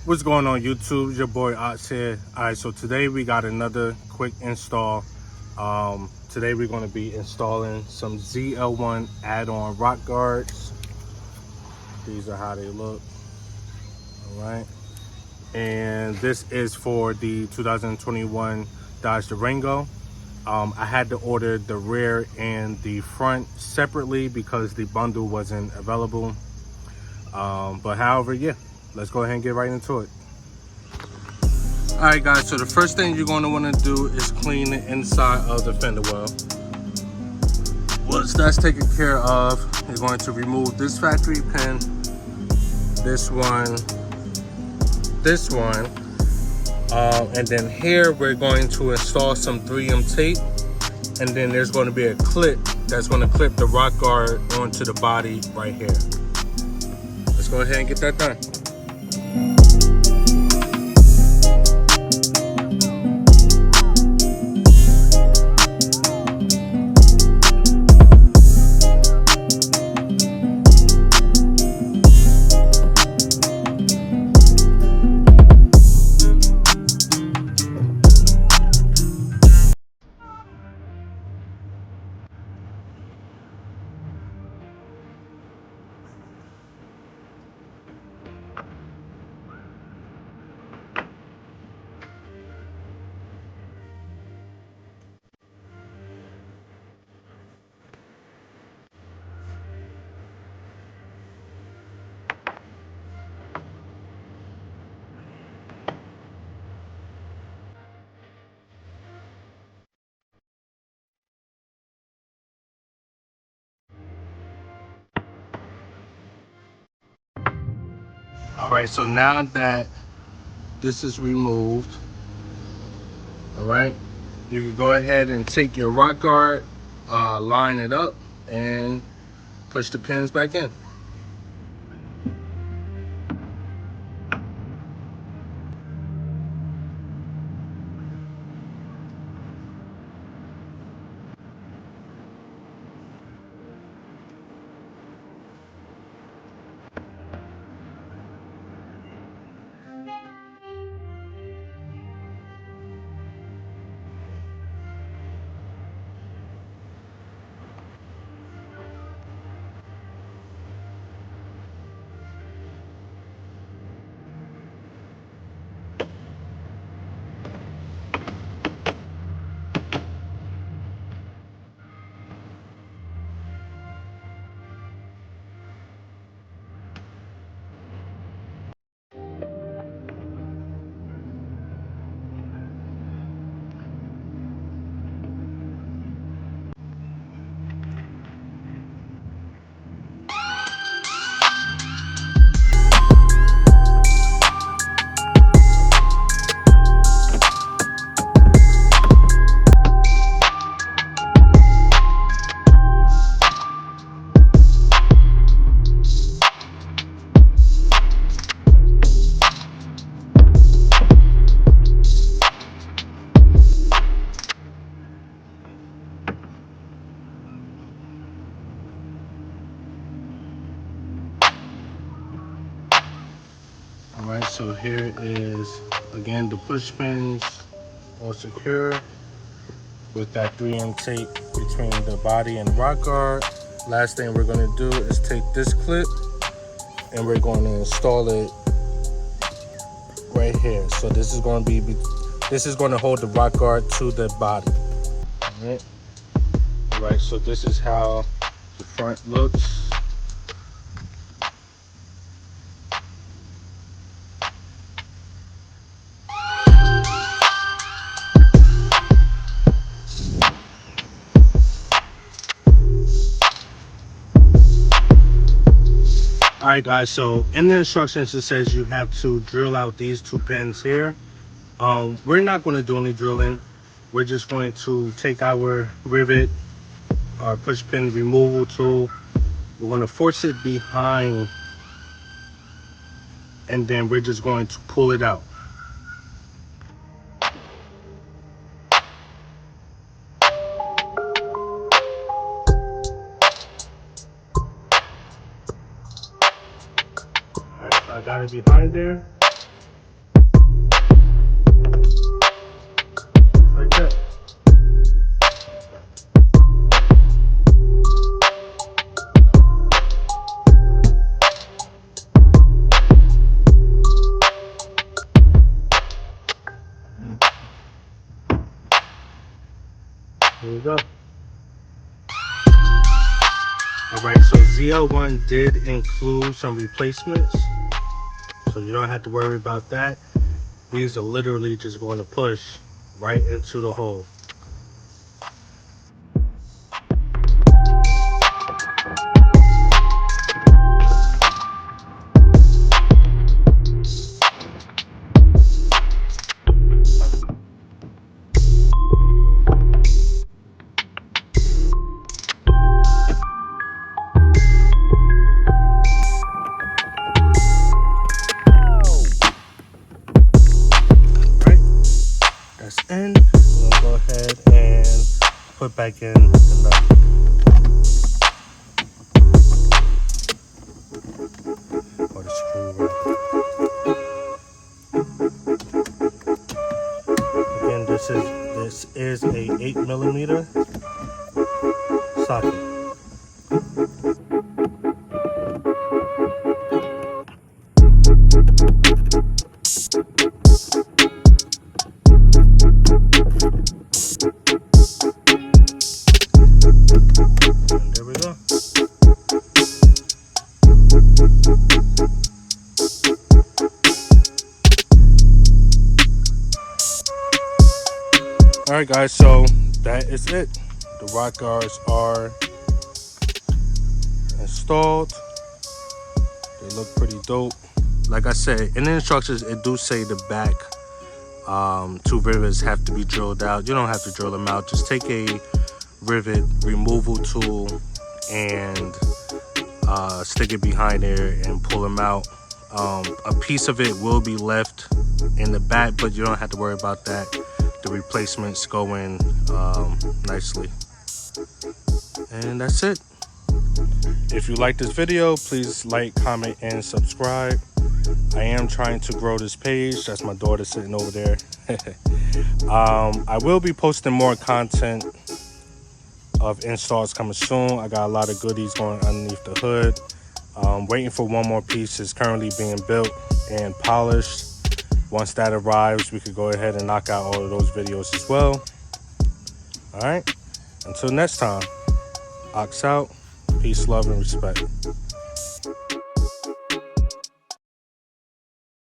What's going on YouTube? It's your boy Ox here. Alright, so today we got another quick install. Today we're going to be installing some ZL1 add-on rock guards. These are how they look. Alright. And this is for the 2021 Dodge Durango. I had to order the rear and the front separately because the bundle wasn't available. But however, yeah, let's go ahead and get right into it. Alright guys, so the first thing you're going to want to do is clean the inside of the fender well. Once that's taken care of, you're going to remove this factory pin, this one, and then here we're going to install some 3M tape, and then there's going to be a clip that's going to clip the rock guard onto the body right here. Let's go ahead and get that done. Alright, so now that this is removed, alright, you can go ahead and take your rock guard, line it up, and push the pins back in. Alright, so here is again the push pins all secure with that 3M tape between the body and rock guard. Last thing we're going to do is take this clip and we're going to install it right here. So this is going to hold the rock guard to the body. Alright, so this is how the front looks. Alright guys, so in the instructions it says you have to drill out these two pins here. We're not going to do any drilling. We're just going to take our rivet, our push pin removal tool. We're going to force it behind, and then we're just going to pull it out. Alright, so I got it behind there. Alright, so ZL1 did include some replacements, so you don't have to worry about that. These are literally just going to push right into the hole. That's in. We'll go ahead and put back in the nut. Or the screw rather. Again, this is a 8mm socket. And there we go. Alright guys, so that is it. The rock guards are installed. They look pretty dope. Like I said, in the instructions it do say the back 2 rivets have to be drilled out. You don't have to drill them out. Just take a rivet removal tool and stick it behind there and pull them out. A piece of it will be left in the back, but you don't have to worry about that. The replacements go in nicely. And that's it. If you like this video, please like, comment, and subscribe. I am trying to grow this page. That's my daughter sitting over there. I will be posting more content of installs coming soon. I got a lot of goodies going underneath the hood. Waiting for one more piece. It's currently being built and polished. Once that arrives, we could go ahead and knock out all of those videos as well. All right, until next time, Ox out. Peace, love, and respect.